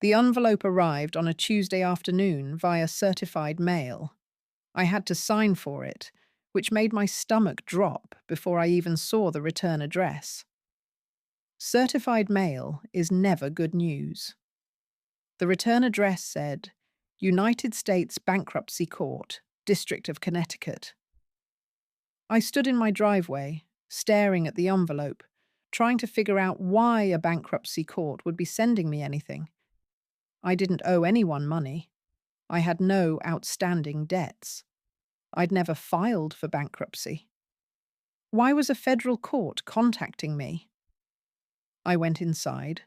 The envelope arrived on a Tuesday afternoon via certified mail. I had to sign for it, which made my stomach drop before I even saw the return address. Certified mail is never good news. The return address said, United States Bankruptcy Court, District of Connecticut. I stood in my driveway, staring at the envelope, trying to figure out why a bankruptcy court would be sending me anything. I didn't owe anyone money. I had no outstanding debts. I'd never filed for bankruptcy. Why was a federal court contacting me? I went inside,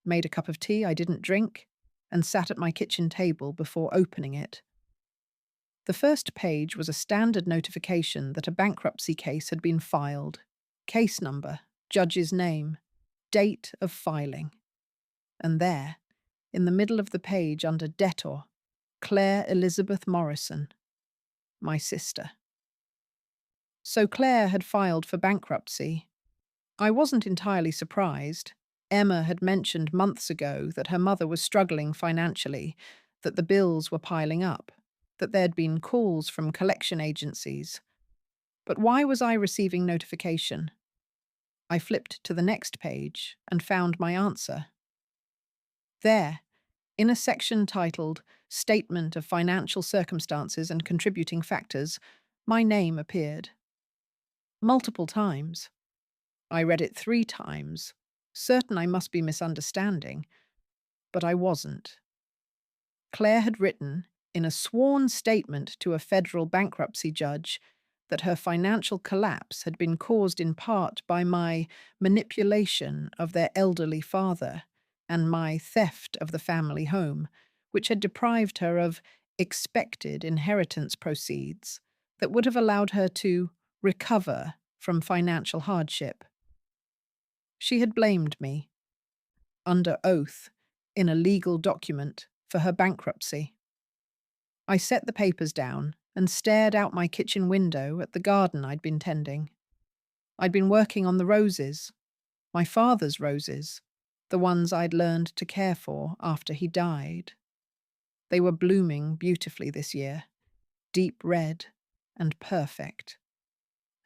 made a cup of tea I didn't drink, and sat at my kitchen table before opening it. The first page was a standard notification that a bankruptcy case had been filed. Case number, judge's name, date of filing. And there, in the middle of the page under debtor, Claire Elizabeth Morrison, my sister. So Claire had filed for bankruptcy. I wasn't entirely surprised. Emma had mentioned months ago that her mother was struggling financially, that the bills were piling up, that there'd been calls from collection agencies. But why was I receiving notification? I flipped to the next page and found my answer. There, in a section titled Statement of Financial Circumstances and Contributing Factors, my name appeared. Multiple times. I read it 3 times, certain I must be misunderstanding, but I wasn't. Claire had written, in a sworn statement to a federal bankruptcy judge, that her financial collapse had been caused in part by my manipulation of their elderly father and my theft of the family home, which had deprived her of expected inheritance proceeds that would have allowed her to recover from financial hardship. She had blamed me, under oath, in a legal document, for her bankruptcy. I set the papers down and stared out my kitchen window at the garden I'd been tending. I'd been working on the roses, my father's roses, the ones I'd learned to care for after he died. They were blooming beautifully this year, deep red and perfect.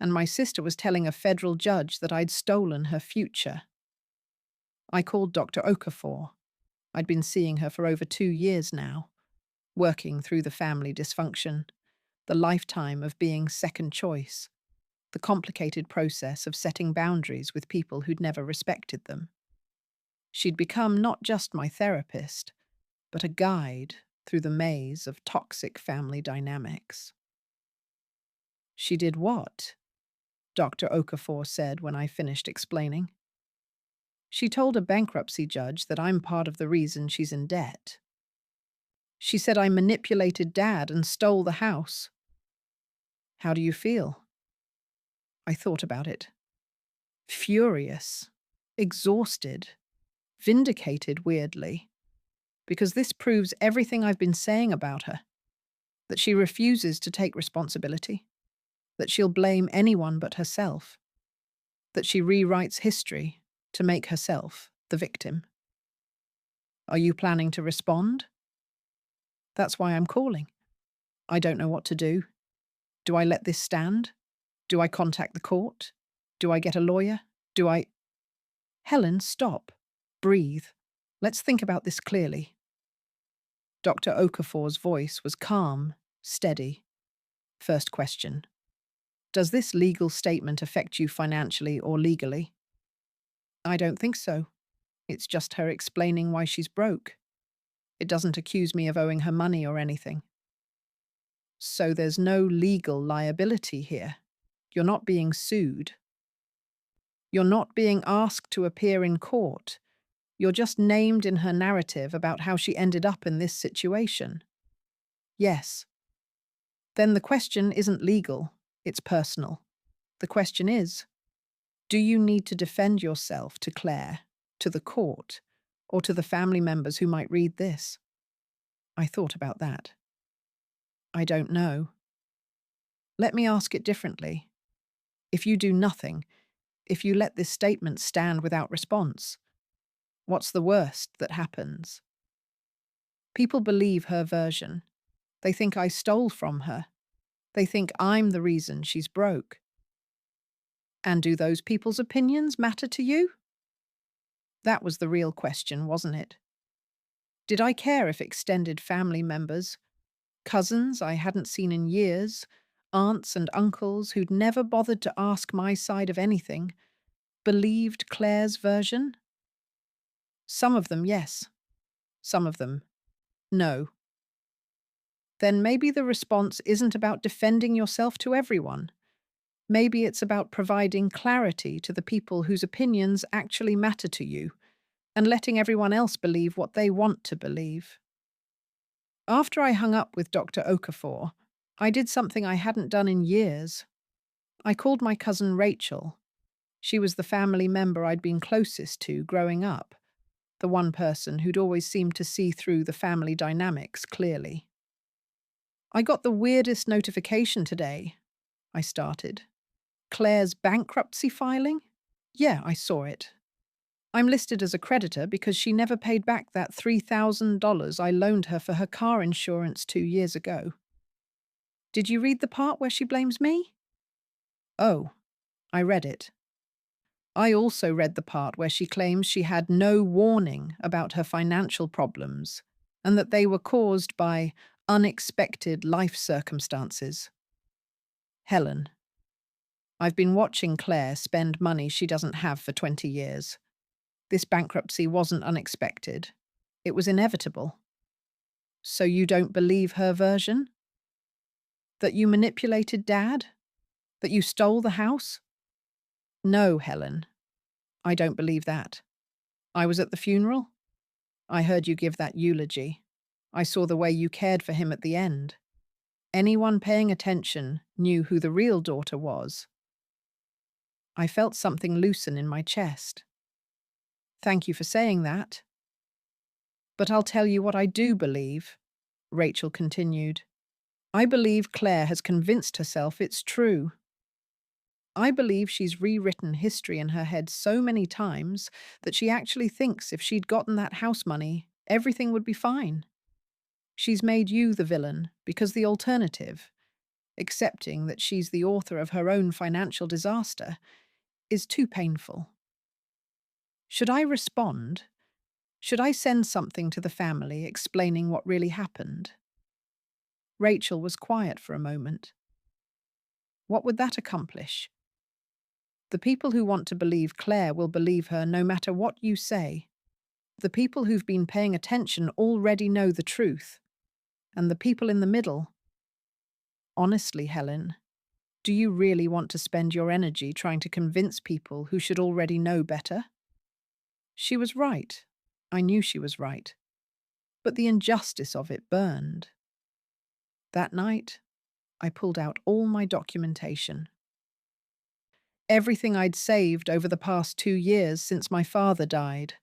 And my sister was telling a federal judge that I'd stolen her future. I called Dr. Okafor. I'd been seeing her for over 2 years now, working through the family dysfunction, the lifetime of being second choice, the complicated process of setting boundaries with people who'd never respected them. She'd become not just my therapist, but a guide through the maze of toxic family dynamics. She did what? Dr. Okafor said when I finished explaining. She told a bankruptcy judge that I'm part of the reason she's in debt. She said I manipulated Dad and stole the house. How do you feel? I thought about it. Furious, exhausted, vindicated weirdly, because this proves everything I've been saying about her, that she refuses to take responsibility, that she'll blame anyone but herself, that she rewrites history to make herself the victim. Are you planning to respond? That's why I'm calling. I don't know what to do. Do I let this stand? Do I contact the court? Do I get a lawyer? Helen, stop. Breathe. Let's think about this clearly. Dr. Okafor's voice was calm, steady. First question. Does this legal statement affect you financially or legally? I don't think so. It's just her explaining why she's broke. It doesn't accuse me of owing her money or anything. So there's no legal liability here. You're not being sued. You're not being asked to appear in court. You're just named in her narrative about how she ended up in this situation. Yes. Then the question isn't legal, it's personal. The question is, do you need to defend yourself to Claire, to the court, or to the family members who might read this? I thought about that. I don't know. Let me ask it differently. If you do nothing, if you let this statement stand without response, what's the worst that happens? People believe her version. They think I stole from her. They think I'm the reason she's broke. And do those people's opinions matter to you? That was the real question, wasn't it? Did I care if extended family members, cousins I hadn't seen in years, aunts and uncles who'd never bothered to ask my side of anything, believed Claire's version? Some of them, yes. Some of them, no. Then maybe the response isn't about defending yourself to everyone. Maybe it's about providing clarity to the people whose opinions actually matter to you and letting everyone else believe what they want to believe. After I hung up with Dr. Okafor, I did something I hadn't done in years. I called my cousin Rachel. She was the family member I'd been closest to growing up, the one person who'd always seemed to see through the family dynamics clearly. I got the weirdest notification today, I started. Claire's bankruptcy filing? Yeah, I saw it. I'm listed as a creditor because she never paid back that $3,000 I loaned her for her car insurance 2 years ago. Did you read the part where she blames me? Oh, I read it. I also read the part where she claims she had no warning about her financial problems and that they were caused by unexpected life circumstances. Helen, I've been watching Claire spend money she doesn't have for 20 years. This bankruptcy wasn't unexpected. It was inevitable. So you don't believe her version? That you manipulated Dad? That you stole the house? No, Helen. I don't believe that. I was at the funeral. I heard you give that eulogy. I saw the way you cared for him at the end. Anyone paying attention knew who the real daughter was. I felt something loosen in my chest. Thank you for saying that. But I'll tell you what I do believe, Rachel continued. I believe Claire has convinced herself it's true. I believe she's rewritten history in her head so many times that she actually thinks if she'd gotten that house money, everything would be fine. She's made you the villain because the alternative, accepting that she's the author of her own financial disaster, is too painful. Should I respond? Should I send something to the family explaining what really happened? Rachel was quiet for a moment. What would that accomplish? The people who want to believe Claire will believe her no matter what you say. The people who've been paying attention already know the truth. And the people in the middle. Honestly, Helen, do you really want to spend your energy trying to convince people who should already know better? She was right. I knew she was right. But the injustice of it burned. That night, I pulled out all my documentation. Everything I'd saved over the past 2 years since my father died.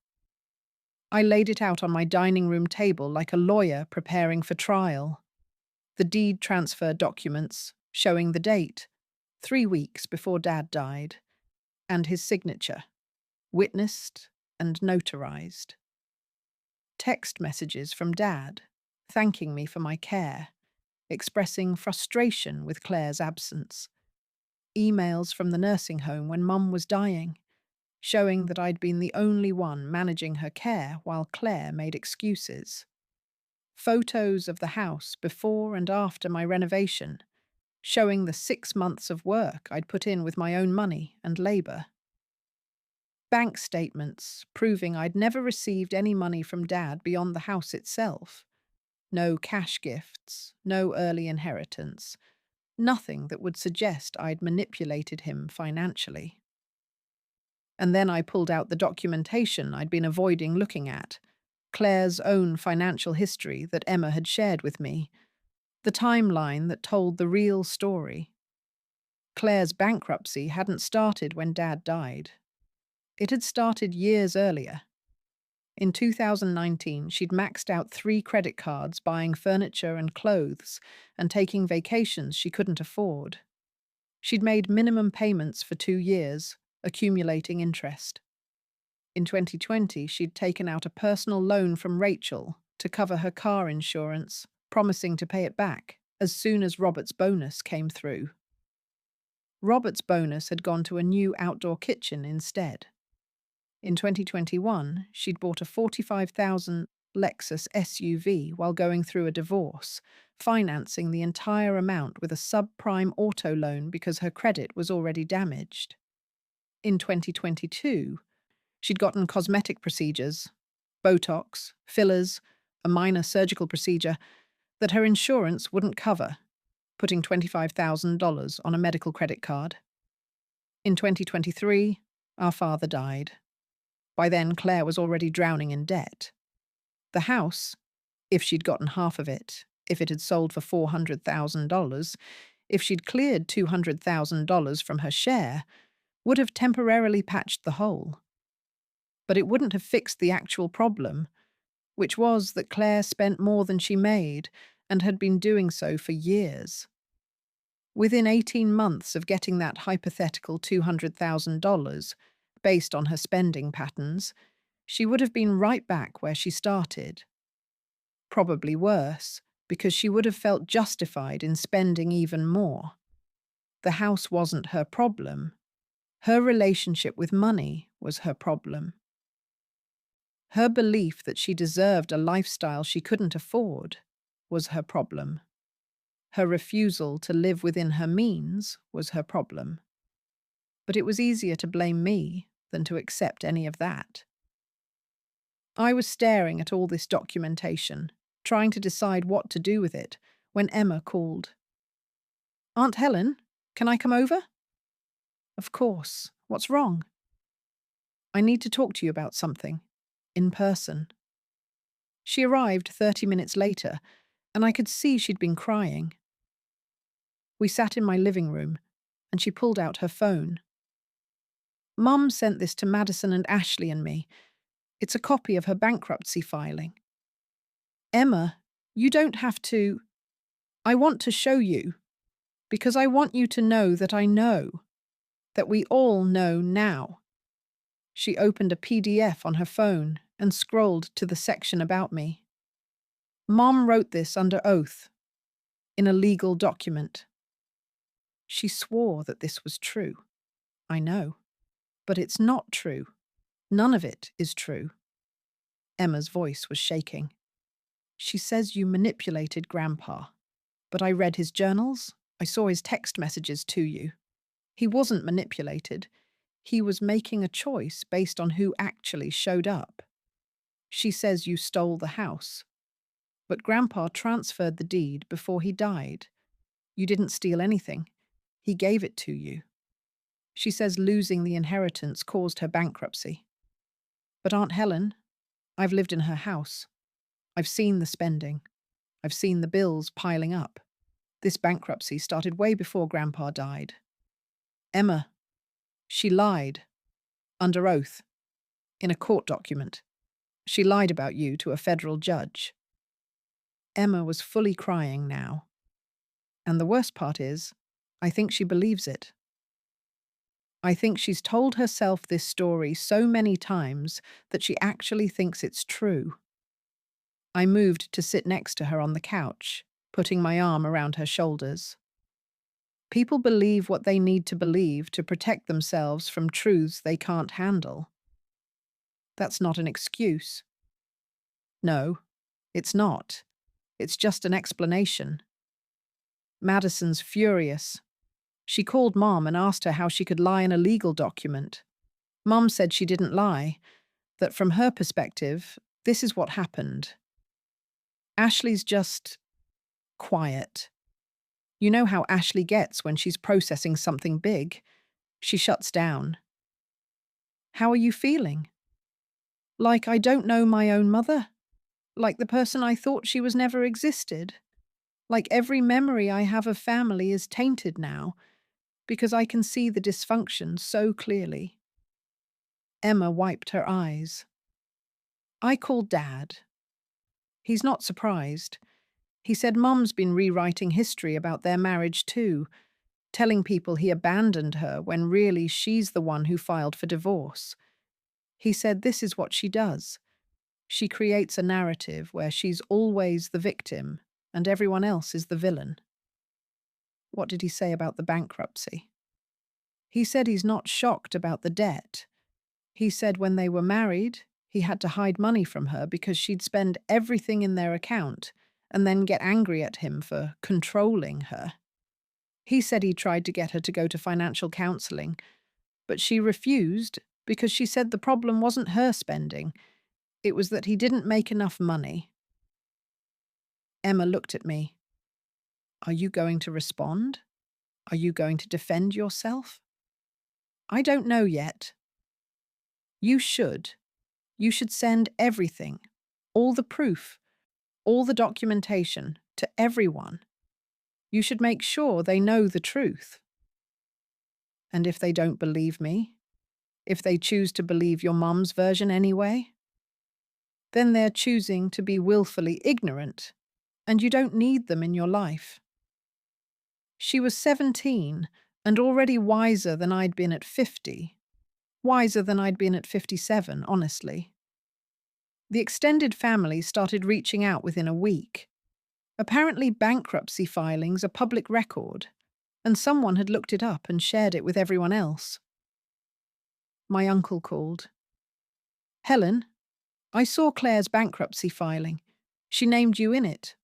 I laid it out on my dining room table like a lawyer preparing for trial. The deed transfer documents showing the date, 3 weeks before Dad died, and his signature, witnessed and notarized. Text messages from Dad, thanking me for my care, expressing frustration with Claire's absence. Emails from the nursing home when Mum was dying, showing that I'd been the only one managing her care while Claire made excuses. Photos of the house before and after my renovation, showing the 6 months of work I'd put in with my own money and labour. Bank statements proving I'd never received any money from Dad beyond the house itself. No cash gifts, no early inheritance, nothing that would suggest I'd manipulated him financially. And then I pulled out the documentation I'd been avoiding looking at, Claire's own financial history that Emma had shared with me, the timeline that told the real story. Claire's bankruptcy hadn't started when Dad died. It had started years earlier. In 2019, she'd maxed out 3 credit cards buying furniture and clothes and taking vacations she couldn't afford. She'd made minimum payments for 2 years, accumulating interest. In 2020, she'd taken out a personal loan from Rachel, to cover her car insurance, promising to pay it back as soon as Robert's bonus came through. Robert's bonus had gone to a new outdoor kitchen instead. In 2021, she'd bought a $45,000 Lexus SUV while going through a divorce, financing the entire amount with a subprime auto loan because her credit was already damaged. In 2022, she'd gotten cosmetic procedures, Botox, fillers, a minor surgical procedure that her insurance wouldn't cover, putting $25,000 on a medical credit card. In 2023, our father died. By then, Claire was already drowning in debt. The house, if she'd gotten half of it, if it had sold for $400,000, if she'd cleared $200,000 from her share, would have temporarily patched the hole. But it wouldn't have fixed the actual problem, which was that Claire spent more than she made and had been doing so for years. Within 18 months of getting that hypothetical $200,000, based on her spending patterns, she would have been right back where she started. Probably worse, because she would have felt justified in spending even more. The house wasn't her problem. Her relationship with money was her problem. Her belief that she deserved a lifestyle she couldn't afford was her problem. Her refusal to live within her means was her problem. But it was easier to blame me than to accept any of that. I was staring at all this documentation, trying to decide what to do with it, when Emma called. "Aunt Helen, can I come over?" "Of course. What's wrong?" "I need to talk to you about something. In person." She arrived 30 minutes later, and I could see she'd been crying. We sat in my living room, and she pulled out her phone. "Mum sent this to Madison and Ashley and me. It's a copy of her bankruptcy filing." "Emma, you don't have to. I want to show you, because I want you to know that I know, that we all know now." She opened a PDF on her phone and scrolled to the section about me. "Mom wrote this under oath, in a legal document." She swore that this was true. I know. But it's not true. None of it is true. Emma's voice was shaking. "She says you manipulated Grandpa. But I read his journals. I saw his text messages to you. He wasn't manipulated. He was making a choice based on who actually showed up. She says you stole the house. But Grandpa transferred the deed before he died. You didn't steal anything. He gave it to you. She says losing the inheritance caused her bankruptcy. But Aunt Helen, I've lived in her house. I've seen the spending. I've seen the bills piling up. This bankruptcy started way before Grandpa died. Emma, she lied. Under oath. In a court document. She lied about you to a federal judge." Emma was fully crying now. And the worst part is, I think she believes it. I think she's told herself this story so many times that she actually thinks it's true. I moved to sit next to her on the couch, putting my arm around her shoulders. People believe what they need to believe to protect themselves from truths they can't handle. That's not an excuse. No, it's not. It's just an explanation. Madison's furious. She called Mom and asked her how she could lie in a legal document. Mom said she didn't lie, that from her perspective, this is what happened. Ashley's just quiet. You know how Ashley gets when she's processing something big. She shuts down. "How are you feeling?" "Like I don't know my own mother. Like the person I thought she was never existed. Like every memory I have of family is tainted now, because I can see the dysfunction so clearly." Emma wiped her eyes. "I called Dad. He's not surprised. He said Mum's been rewriting history about their marriage too, telling people he abandoned her when really she's the one who filed for divorce. He said this is what she does. She creates a narrative where she's always the victim and everyone else is the villain. What did he say about the bankruptcy? He said he's not shocked about the debt. He said when they were married, he had to hide money from her because she'd spend everything in their account and then get angry at him for controlling her. He said he tried to get her to go to financial counseling, but she refused because she said the problem wasn't her spending, it was that he didn't make enough money. Emma looked at me. Are you going to respond? Are you going to defend yourself? I don't know yet. You should. You should send everything, all the proof, all the documentation, to everyone. You should make sure they know the truth. And if they don't believe me, if they choose to believe your mum's version anyway, then they're choosing to be willfully ignorant, and you don't need them in your life. She was 17 and already wiser than I'd been at 50. Wiser than I'd been at 57, honestly. The extended family started reaching out within a week. Apparently, bankruptcy filings are public record, and someone had looked it up and shared it with everyone else. My uncle called. Helen, I saw Claire's bankruptcy filing. She named you in it.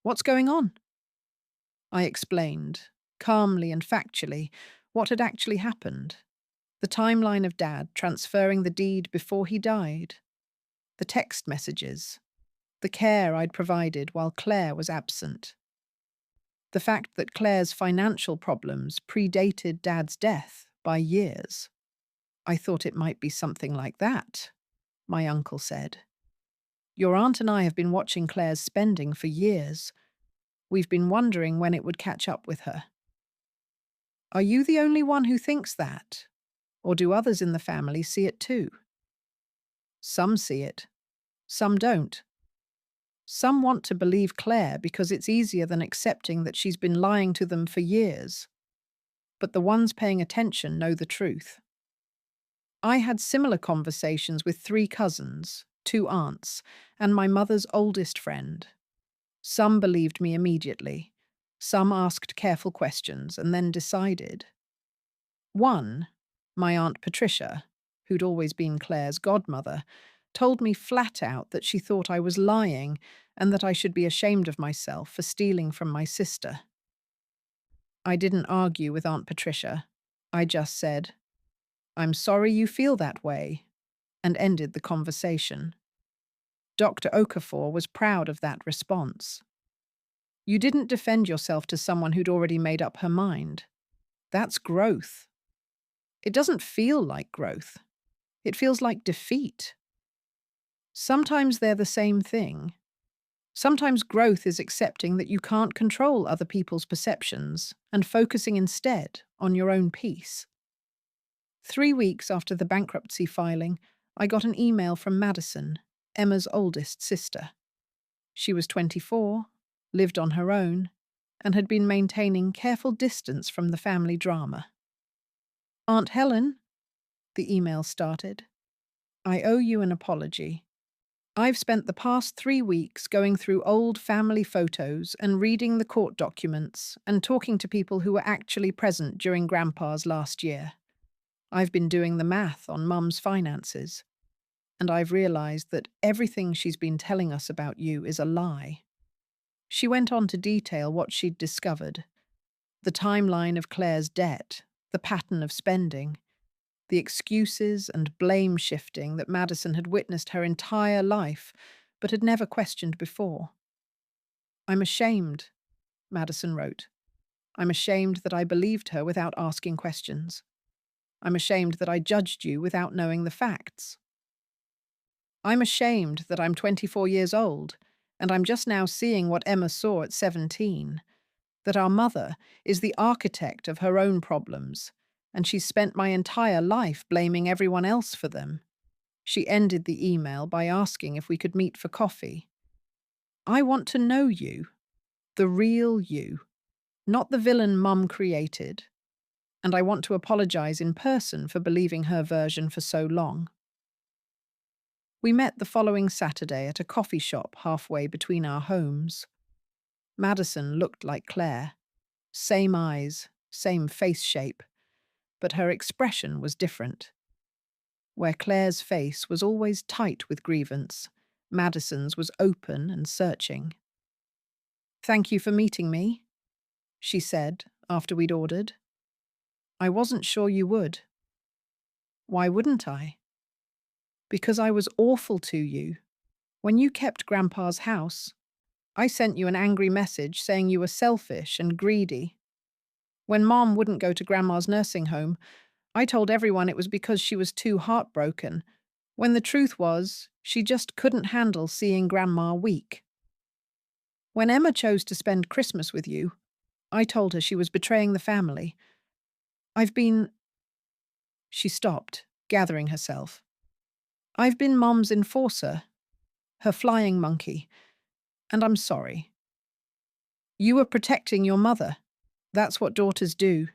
What's going on? I explained, calmly and factually, what had actually happened. The timeline of Dad transferring the deed before he died. The text messages. The care I'd provided while Claire was absent. The fact that Claire's financial problems predated Dad's death by years. I thought it might be something like that, my uncle said. Your aunt and I have been watching Claire's spending for years. We've been wondering when it would catch up with her. Are you the only one who thinks that? Or do others in the family see it too? Some see it. Some don't. Some want to believe Claire because it's easier than accepting that she's been lying to them for years. But the ones paying attention know the truth. I had similar conversations with 3 cousins, 2 aunts, and my mother's oldest friend. Some believed me immediately. Some asked careful questions and then decided. One, my Aunt Patricia, who'd always been Claire's godmother, told me flat out that she thought I was lying and that I should be ashamed of myself for stealing from my sister. I didn't argue with Aunt Patricia. I just said, I'm sorry you feel that way, and ended the conversation. Dr. Okafor was proud of that response. You didn't defend yourself to someone who'd already made up her mind. That's growth. It doesn't feel like growth. It feels like defeat. Sometimes they're the same thing. Sometimes growth is accepting that you can't control other people's perceptions and focusing instead on your own peace. 3 weeks after the bankruptcy filing, I got an email from Madison, Emma's oldest sister. She was 24, lived on her own, and had been maintaining careful distance from the family drama. Aunt Helen, the email started, I owe you an apology. I've spent the past 3 weeks going through old family photos and reading the court documents and talking to people who were actually present during Grandpa's last year. I've been doing the math on Mum's finances, and I've realized that everything she's been telling us about you is a lie. She went on to detail what she'd discovered, the timeline of Claire's debt, the pattern of spending, the excuses and blame shifting that Madison had witnessed her entire life but had never questioned before. I'm ashamed, Madison wrote. I'm ashamed that I believed her without asking questions. I'm ashamed that I judged you without knowing the facts. I'm ashamed that I'm 24 years old and I'm just now seeing what Emma saw at 17, that our mother is the architect of her own problems, and she's spent my entire life blaming everyone else for them. She ended the email by asking if we could meet for coffee. I want to know you, the real you, not the villain Mum created, and I want to apologize in person for believing her version for so long. We met the following Saturday at a coffee shop halfway between our homes. Madison looked like Claire. Same eyes, same face shape, but her expression was different. Where Claire's face was always tight with grievance, Madison's was open and searching. "Thank you for meeting me," she said after we'd ordered. "I wasn't sure you would." "Why wouldn't I?" "Because I was awful to you. When you kept Grandpa's house, I sent you an angry message saying you were selfish and greedy. When Mom wouldn't go to Grandma's nursing home, I told everyone it was because she was too heartbroken, when the truth was she just couldn't handle seeing Grandma weak. When Emma chose to spend Christmas with you, I told her she was betraying the family. I've been—" She stopped, gathering herself. "I've been Mom's enforcer, her flying monkey, and I'm sorry. You were protecting your mother. That's what daughters do.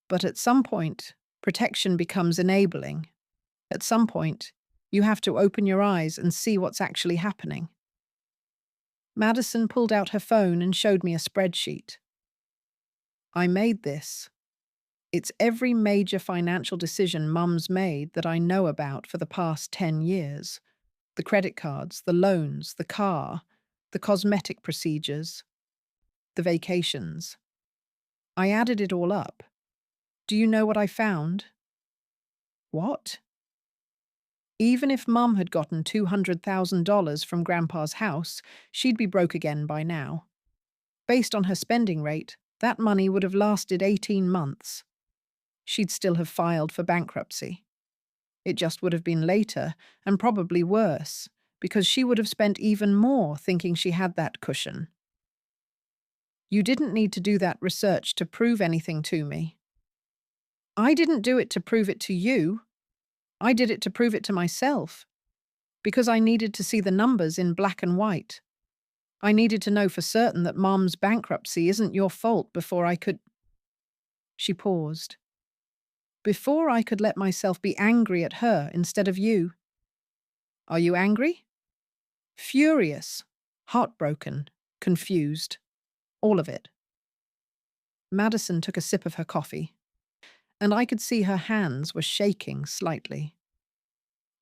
But at some point, protection becomes enabling. At some point, you have to open your eyes and see what's actually happening." Madison pulled out her phone and showed me a spreadsheet. "I made this. It's every major financial decision Mum's made that I know about for the past 10 years. The credit cards, the loans, the car, the cosmetic procedures, the vacations. I added it all up. Do you know what I found?" "What?" "Even if Mum had gotten $200,000 from Grandpa's house, she'd be broke again by now. Based on her spending rate, that money would have lasted 18 months. She'd still have filed for bankruptcy. It just would have been later, and probably worse, because she would have spent even more thinking she had that cushion. You didn't need to do that research to prove anything to me." "I didn't do it to prove it to you. I did it to prove it to myself, because I needed to see the numbers in black and white. I needed to know for certain that Mom's bankruptcy isn't your fault before I could—" She paused. "Before I could let myself be angry at her instead of you." "Are you angry?" "Furious, heartbroken, confused. All of it." Madison took a sip of her coffee, and I could see her hands were shaking slightly.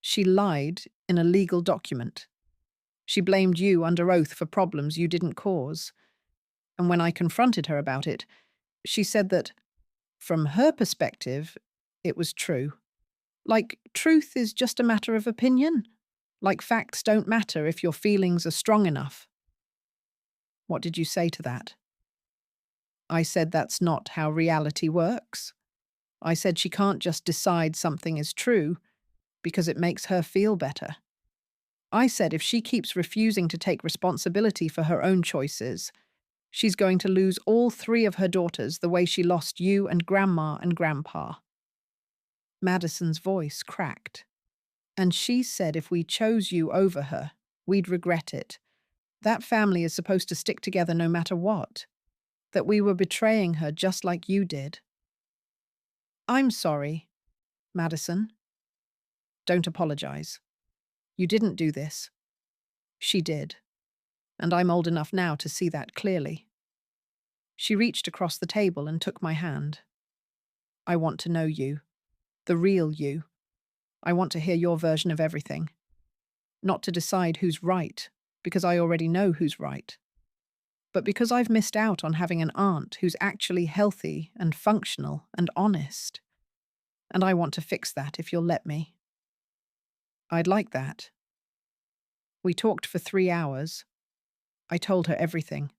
"She lied in a legal document. She blamed you under oath for problems you didn't cause. And when I confronted her about it, she said that, from her perspective, it was true. Like truth is just a matter of opinion. Like facts don't matter if your feelings are strong enough." "What did you say to that?" "I said that's not how reality works. I said she can't just decide something is true because it makes her feel better. I said if she keeps refusing to take responsibility for her own choices, she's going to lose all 3 of her daughters the way she lost you and Grandma and Grandpa." Madison's voice cracked. "And she said if we chose you over her, we'd regret it. That family is supposed to stick together no matter what. That we were betraying her just like you did." "I'm sorry, Madison." "Don't apologize. You didn't do this. She did. And I'm old enough now to see that clearly." She reached across the table and took my hand. "I want to know you. The real you. I want to hear your version of everything. Not to decide who's right, because I already know who's right. But because I've missed out on having an aunt who's actually healthy and functional and honest. And I want to fix that if you'll let me." "I'd like that." We talked for 3 hours. I told her everything.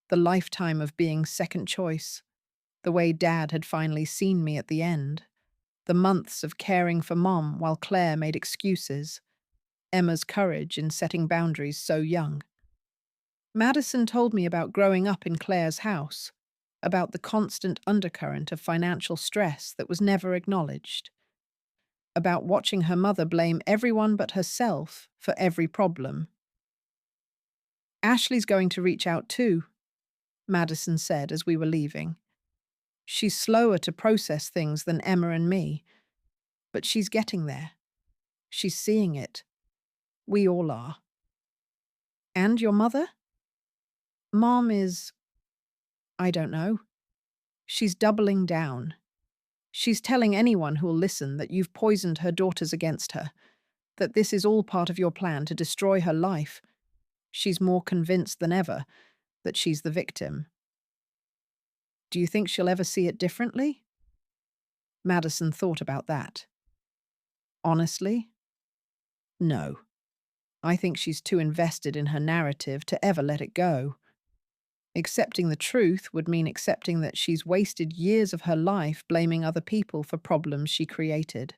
The lifetime of being second choice. The way Dad had finally seen me at the end. The months of caring for Mom while Claire made excuses. Emma's courage in setting boundaries so young. Madison told me about growing up in Claire's house, about the constant undercurrent of financial stress that was never acknowledged, about watching her mother blame everyone but herself for every problem. "Ashley's going to reach out too," Madison said as we were leaving. "She's slower to process things than Emma and me, but she's getting there. She's seeing it. We all are. And your mother? Mom is, I don't know. She's doubling down. She's telling anyone who'll listen that you've poisoned her daughters against her, that this is all part of your plan to destroy her life. She's more convinced than ever that she's the victim. Do you think she'll ever see it differently? Madison thought about that. Honestly? No. I think she's too invested in her narrative to ever let it go. Accepting the truth would mean accepting that she's wasted years of her life blaming other people for problems she created.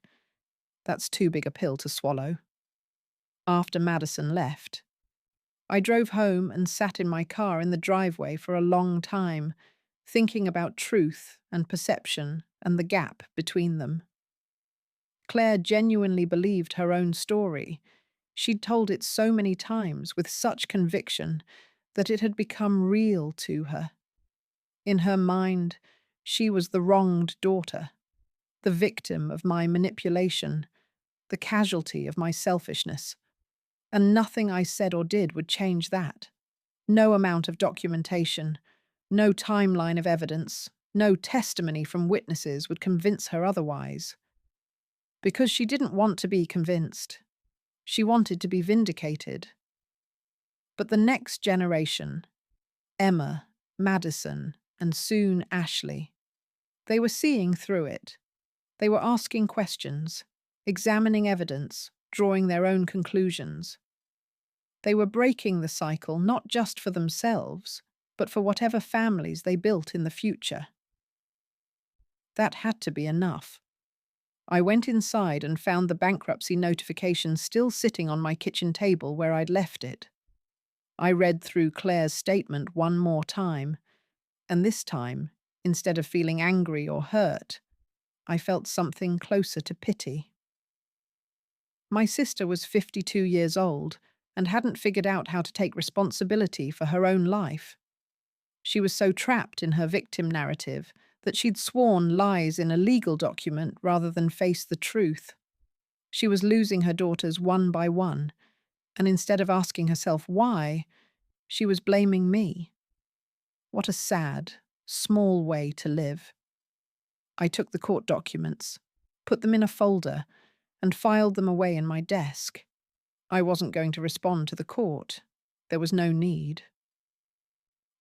That's too big a pill to swallow. After Madison left, I drove home and sat in my car in the driveway for a long time, thinking about truth and perception and the gap between them. Claire genuinely believed her own story. She'd told it so many times with such conviction that it had become real to her. In her mind, she was the wronged daughter, the victim of my manipulation, the casualty of my selfishness. And nothing I said or did would change that. No amount of documentation, no timeline of evidence, no testimony from witnesses would convince her otherwise. Because she didn't want to be convinced. She wanted to be vindicated. But the next generation, Emma, Madison, and soon Ashley, they were seeing through it. They were asking questions, examining evidence, drawing their own conclusions. They were breaking the cycle not just for themselves, but for whatever families they built in the future. That had to be enough. I went inside and found the bankruptcy notification still sitting on my kitchen table where I'd left it. I read through Claire's statement one more time, and this time, instead of feeling angry or hurt, I felt something closer to pity. My sister was 52 years old and hadn't figured out how to take responsibility for her own life. She was so trapped in her victim narrative that she'd sworn lies in a legal document rather than face the truth. She was losing her daughters one by one, and instead of asking herself why, she was blaming me. What a sad, small way to live. I took the court documents, put them in a folder, and filed them away in my desk. I wasn't going to respond to the court. There was no need.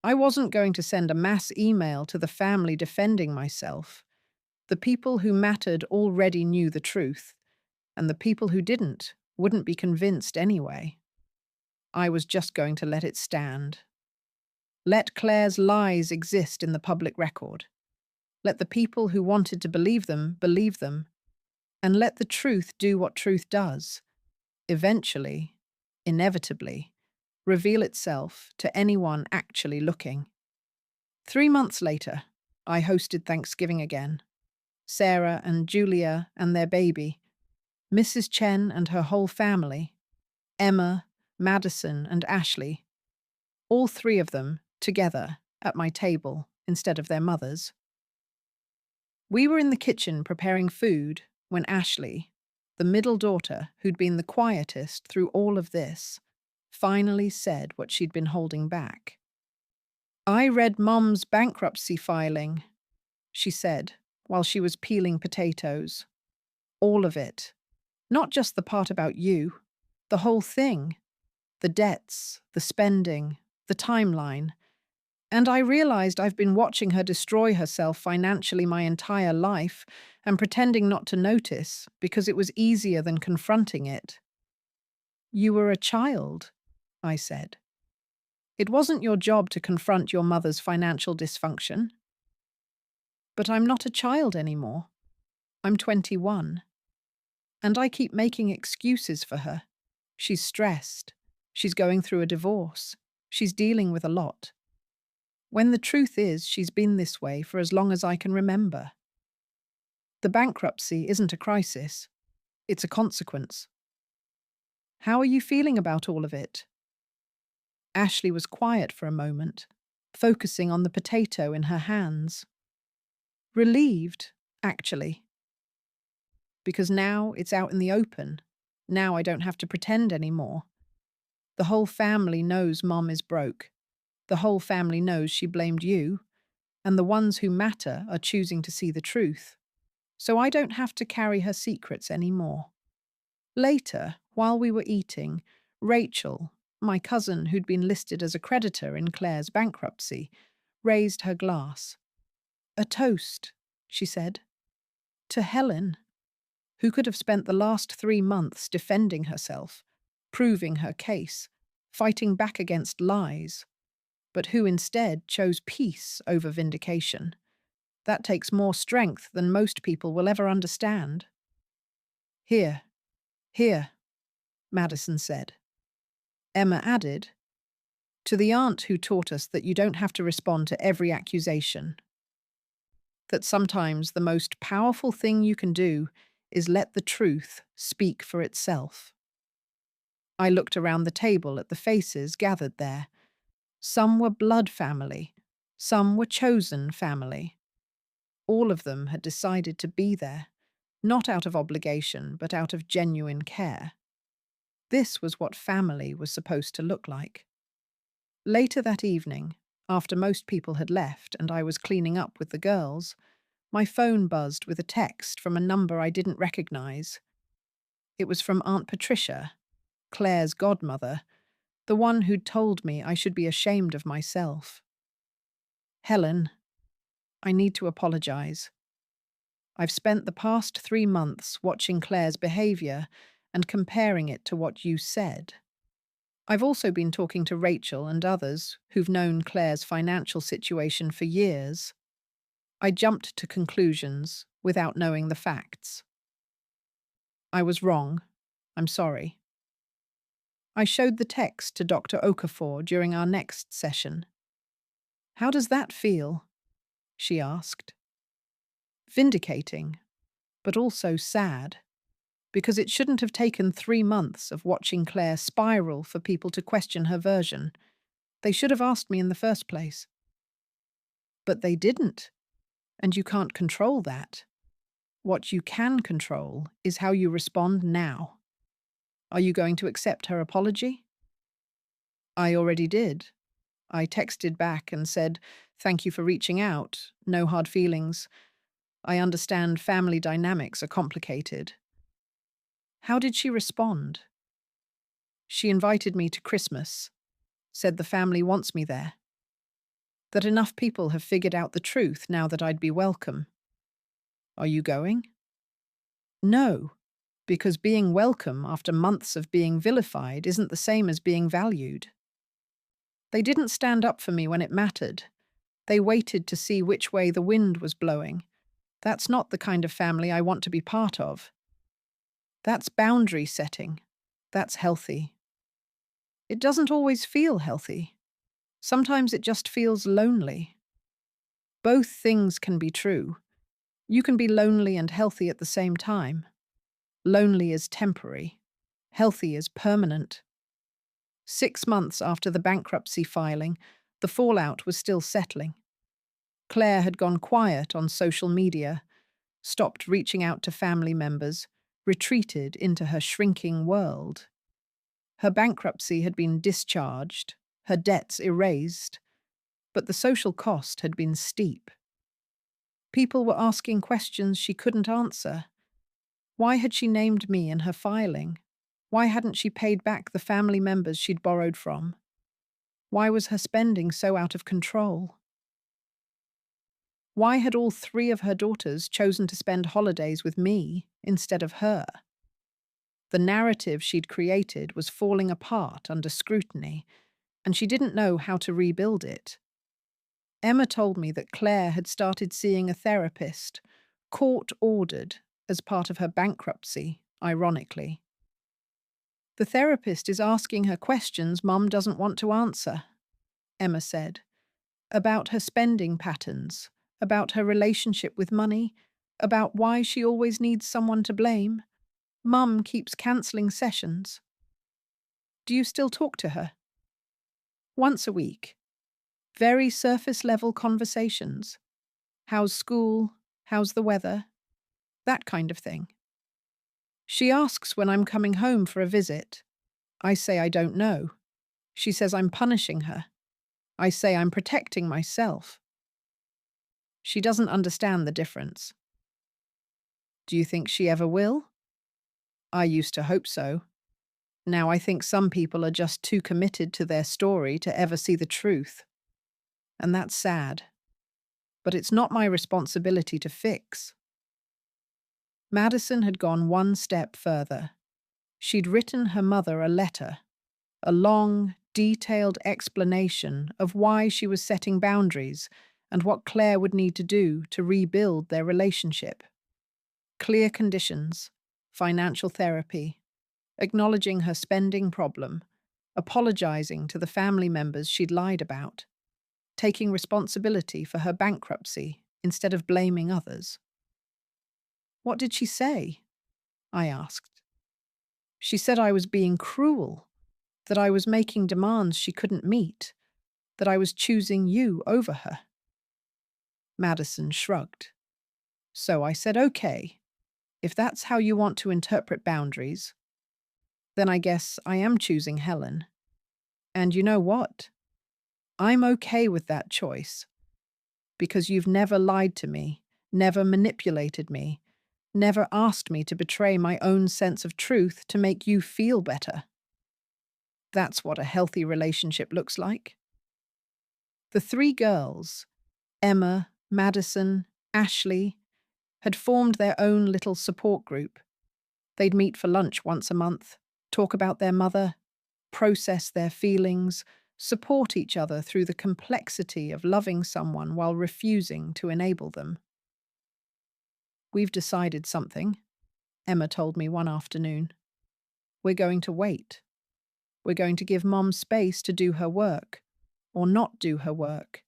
I wasn't going to send a mass email to the family defending myself. The people who mattered already knew the truth, and the people who didn't wouldn't be convinced anyway. I was just going to let it stand. Let Claire's lies exist in the public record. Let the people who wanted to believe them, and let the truth do what truth does. Eventually, inevitably, reveal itself to anyone actually looking. 3 months later, I hosted Thanksgiving again. Sarah and Julia and their baby, Mrs. Chen and her whole family, Emma, Madison, and Ashley, all 3 of them together at my table instead of their mothers. We were in the kitchen preparing food when Ashley, the middle daughter who'd been the quietest through all of this, finally said what she'd been holding back. "I read Mom's bankruptcy filing," she said while she was peeling potatoes. "All of it. Not just the part about you. The whole thing. The debts, the spending, the timeline. And I realized I've been watching her destroy herself financially my entire life and pretending not to notice because it was easier than confronting it." "You were a child," I said. "It wasn't your job to confront your mother's financial dysfunction." "But I'm not a child anymore. I'm 21. And I keep making excuses for her. She's stressed. She's going through a divorce. She's dealing with a lot. When the truth is, she's been this way for as long as I can remember. The bankruptcy isn't a crisis. It's a consequence." "How are you feeling about all of it?" Ashley was quiet for a moment, focusing on the potato in her hands. "Relieved, actually. Because now it's out in the open. Now I don't have to pretend anymore. The whole family knows Mom is broke. The whole family knows she blamed you, and the ones who matter are choosing to see the truth. So I don't have to carry her secrets anymore. Later, while we were eating, Rachel, my cousin who'd been listed as a creditor in Claire's bankruptcy, raised her glass. "A toast," she said, "to Helen, who could have spent the last 3 months defending herself, proving her case, fighting back against lies, but who instead chose peace over vindication. That takes more strength than most people will ever understand." "Here, here," Madison said. Emma added, "To the aunt who taught us that you don't have to respond to every accusation. That sometimes the most powerful thing you can do is let the truth speak for itself." I looked around the table at the faces gathered there. Some were blood family, some were chosen family. All of them had decided to be there, not out of obligation, but out of genuine care. This was what family was supposed to look like. Later that evening, after most people had left and I was cleaning up with the girls, my phone buzzed with a text from a number I didn't recognize. It was from Aunt Patricia, Claire's godmother, the one who'd told me I should be ashamed of myself. "Helen, I need to apologize. I've spent the past 3 months watching Claire's behavior and comparing it to what you said. I've also been talking to Rachel and others who've known Claire's financial situation for years. I jumped to conclusions without knowing the facts. I was wrong. I'm sorry." I showed the text to Dr. Okafor during our next session. "How does that feel?" she asked. "Vindicating, but also sad, because it shouldn't have taken 3 months of watching Claire spiral for people to question her version. They should have asked me in the first place." "But they didn't, and you can't control that. What you can control is how you respond now. Are you going to accept her apology?" "I already did. I texted back and said, 'Thank you for reaching out. No hard feelings. I understand family dynamics are complicated.'" "How did she respond?" "She invited me to Christmas, said the family wants me there, that enough people have figured out the truth now that I'd be welcome." "Are you going?" "No, because being welcome after months of being vilified isn't the same as being valued. They didn't stand up for me when it mattered. They waited to see which way the wind was blowing. That's not the kind of family I want to be part of. That's boundary setting. That's healthy. It doesn't always feel healthy. Sometimes it just feels lonely. Both things can be true. You can be lonely and healthy at the same time. Lonely is temporary. Healthy is permanent." 6 months after the bankruptcy filing, the fallout was still settling. Claire had gone quiet on social media, stopped reaching out to family members, retreated into her shrinking world. Her bankruptcy had been discharged, her debts erased, but the social cost had been steep. People were asking questions she couldn't answer. Why had she named me in her filing? Why hadn't she paid back the family members she'd borrowed from? Why was her spending so out of control? Why had all 3 of her daughters chosen to spend holidays with me instead of her? The narrative she'd created was falling apart under scrutiny, and she didn't know how to rebuild it. Emma told me that Claire had started seeing a therapist, court-ordered, as part of her bankruptcy, ironically. "The therapist is asking her questions Mum doesn't want to answer," Emma said, "about her spending patterns, about her relationship with money, about why she always needs someone to blame. Mum keeps cancelling sessions." "Do you still talk to her?" "Once a week. Very surface-level conversations. How's school? How's the weather? That kind of thing." She asks when I'm coming home for a visit. I say I don't know. She says I'm punishing her. I say I'm protecting myself. She doesn't understand the difference. Do you think she ever will? I used to hope so. Now I think some people are just too committed to their story to ever see the truth. And that's sad. But it's not my responsibility to fix. Madison had gone one step further. She'd written her mother a letter, a long, detailed explanation of why she was setting boundaries and what Claire would need to do to rebuild their relationship. Clear conditions, financial therapy, acknowledging her spending problem, apologizing to the family members she'd lied about, taking responsibility for her bankruptcy instead of blaming others. What did she say? I asked. She said I was being cruel, that I was making demands she couldn't meet, that I was choosing you over her. Madison shrugged. So I said, okay, if that's how you want to interpret boundaries, then I guess I am choosing Helen. And you know what? I'm okay with that choice, because you've never lied to me, never manipulated me, never asked me to betray my own sense of truth to make you feel better. That's what a healthy relationship looks like. The three girls, Emma, Madison, Ashley, had formed their own little support group. They'd meet for lunch once a month, talk about their mother, process their feelings, support each other through the complexity of loving someone while refusing to enable them. We've decided something, Emma told me one afternoon. We're going to wait. We're going to give Mom space to do her work, or not do her work.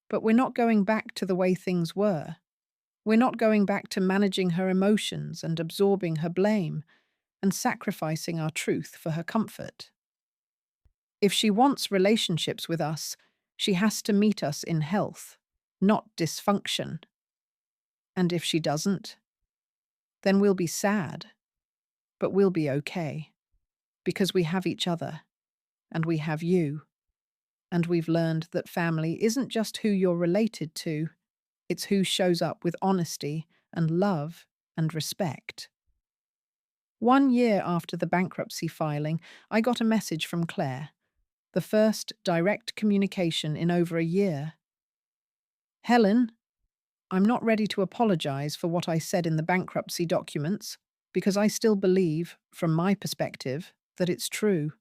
But we're not going back to the way things were. We're not going back to managing her emotions and absorbing her blame and sacrificing our truth for her comfort. If she wants relationships with us, she has to meet us in health, not dysfunction. And if she doesn't, then we'll be sad, but we'll be okay, because we have each other, and we have you, and we've learned that family isn't just who you're related to, it's who shows up with honesty and love and respect. 1 year after the bankruptcy filing, I got a message from Claire, the first direct communication in over a year. Helen, I'm not ready to apologize for what I said in the bankruptcy documents, because I still believe, from my perspective, that it's true.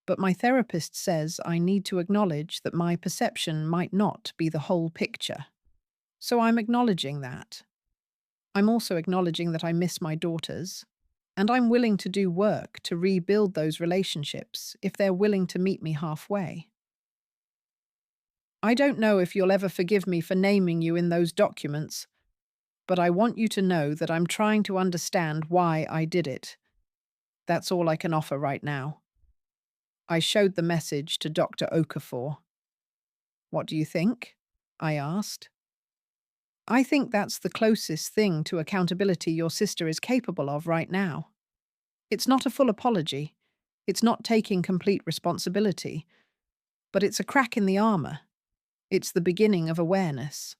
But my therapist says I need to acknowledge that my perception might not be the whole picture. So I'm acknowledging that. I'm also acknowledging that I miss my daughters, and I'm willing to do work to rebuild those relationships if they're willing to meet me halfway. I don't know if you'll ever forgive me for naming you in those documents, but I want you to know that I'm trying to understand why I did it. That's all I can offer right now. I showed the message to Dr. Okafor. What do you think? I asked. I think that's the closest thing to accountability your sister is capable of right now. It's not a full apology. It's not taking complete responsibility. But it's a crack in the armor. It's the beginning of awareness.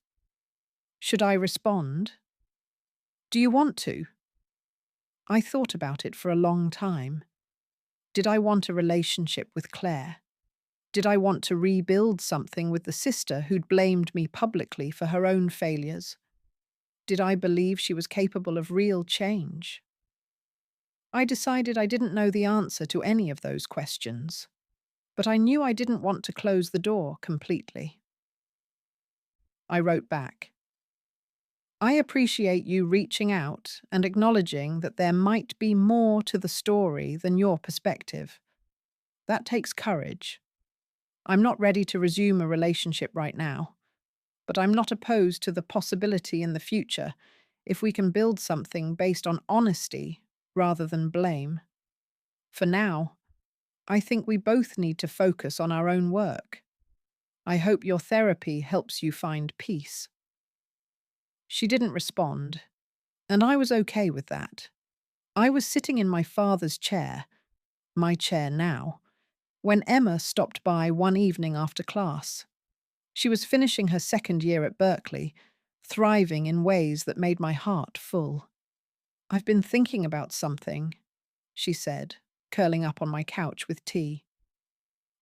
Should I respond? Do you want to? I thought about it for a long time. Did I want a relationship with Claire? Did I want to rebuild something with the sister who'd blamed me publicly for her own failures? Did I believe she was capable of real change? I decided I didn't know the answer to any of those questions, but I knew I didn't want to close the door completely. I wrote back, I appreciate you reaching out and acknowledging that there might be more to the story than your perspective. That takes courage. I'm not ready to resume a relationship right now, but I'm not opposed to the possibility in the future if we can build something based on honesty rather than blame. For now, I think we both need to focus on our own work. I hope your therapy helps you find peace. She didn't respond, and I was okay with that. I was sitting in my father's chair, my chair now, when Emma stopped by one evening after class. She was finishing her second year at Berkeley, thriving in ways that made my heart full. "I've been thinking about something," she said, curling up on my couch with tea.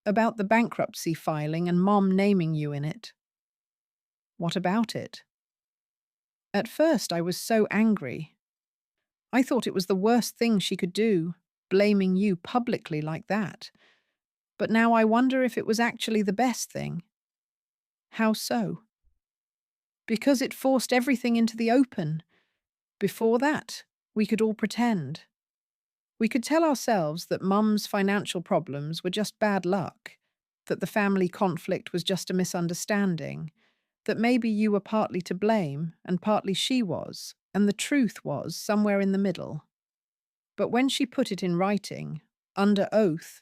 "About the bankruptcy filing and Mom naming you in it." "What about it?" At first I was so angry. I thought it was the worst thing she could do, blaming you publicly like that. But now I wonder if it was actually the best thing. How so? Because it forced everything into the open. Before that, we could all pretend. We could tell ourselves that Mum's financial problems were just bad luck, that the family conflict was just a misunderstanding, that maybe you were partly to blame and partly she was, and the truth was somewhere in the middle. But when she put it in writing, under oath,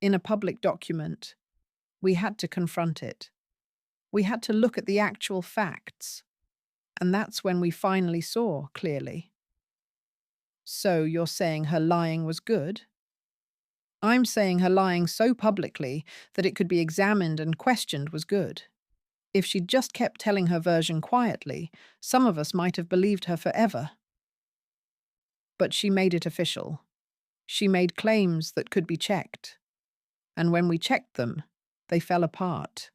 in a public document, we had to confront it. We had to look at the actual facts. And that's when we finally saw clearly. So you're saying her lying was good? I'm saying her lying so publicly that it could be examined and questioned was good. If she'd just kept telling her version quietly, some of us might have believed her forever. But she made it official. She made claims that could be checked. And when we checked them, they fell apart.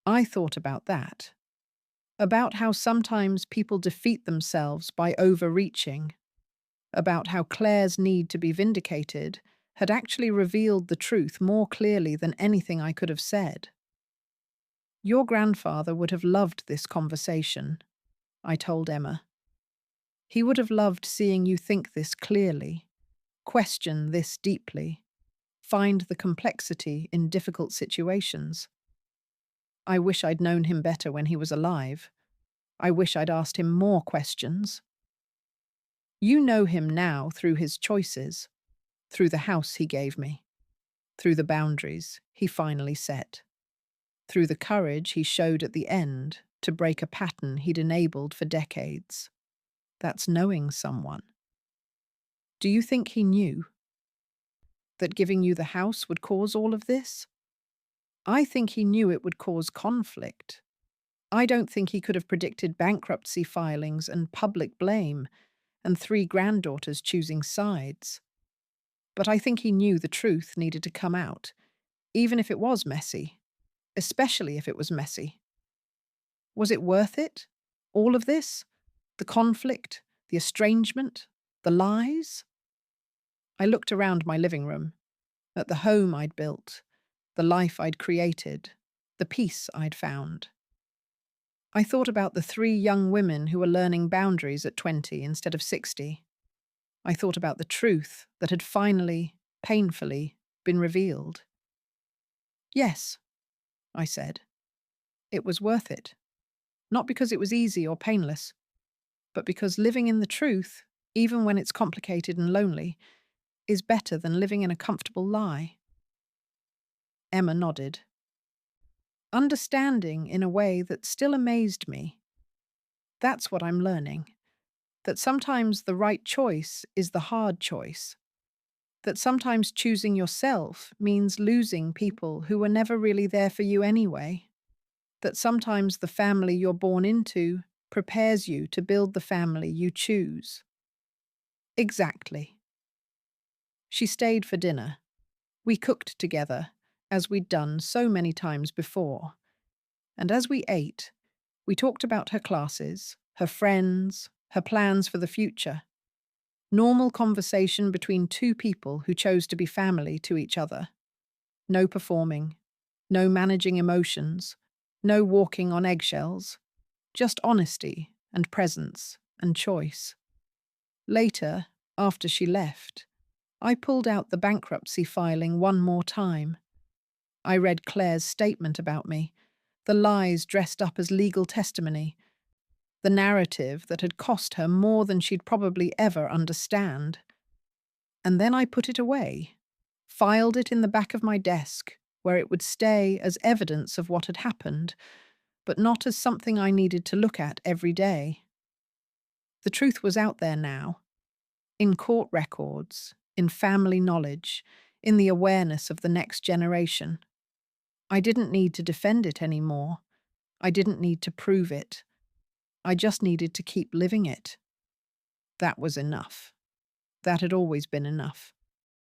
I thought about that. About how sometimes people defeat themselves by overreaching. About how Claire's need to be vindicated had actually revealed the truth more clearly than anything I could have said. Your grandfather would have loved this conversation, I told Emma. He would have loved seeing you think this clearly, question this deeply, find the complexity in difficult situations. I wish I'd known him better when he was alive. I wish I'd asked him more questions. You know him now through his choices, through the house he gave me, through the boundaries he finally set, through the courage he showed at the end to break a pattern he'd enabled for decades. That's knowing someone. Do you think he knew that giving you the house would cause all of this? I think he knew it would cause conflict. I don't think he could have predicted bankruptcy filings and public blame and 3 granddaughters choosing sides. But I think he knew the truth needed to come out, even if it was messy, especially if it was messy. Was it worth it? All of this? The conflict, the estrangement, the lies? I looked around my living room, at the home I'd built, the life I'd created, the peace I'd found. I thought about the 3 young women who were learning boundaries at 20 instead of 60. I thought about the truth that had finally, painfully, been revealed. Yes, I said. It was worth it. Not because it was easy or painless, but because living in the truth, even when it's complicated and lonely, is better than living in a comfortable lie. Emma nodded, understanding in a way that still amazed me. That's what I'm learning. That sometimes the right choice is the hard choice. That sometimes choosing yourself means losing people who were never really there for you anyway. That sometimes the family you're born into prepares you to build the family you choose. Exactly. She stayed for dinner. We cooked together, as we'd done so many times before. And as we ate, we talked about her classes, her friends, her plans for the future. Normal conversation between 2 people who chose to be family to each other. No performing, no managing emotions, no walking on eggshells, just honesty and presence and choice. Later, after she left, I pulled out the bankruptcy filing one more time. I read Claire's statement about me, the lies dressed up as legal testimony, the narrative that had cost her more than she'd probably ever understand. And then I put it away, filed it in the back of my desk, where it would stay as evidence of what had happened, but not as something I needed to look at every day. The truth was out there now. In court records, in family knowledge, in the awareness of the next generation. I didn't need to defend it anymore. I didn't need to prove it. I just needed to keep living it. That was enough. That had always been enough.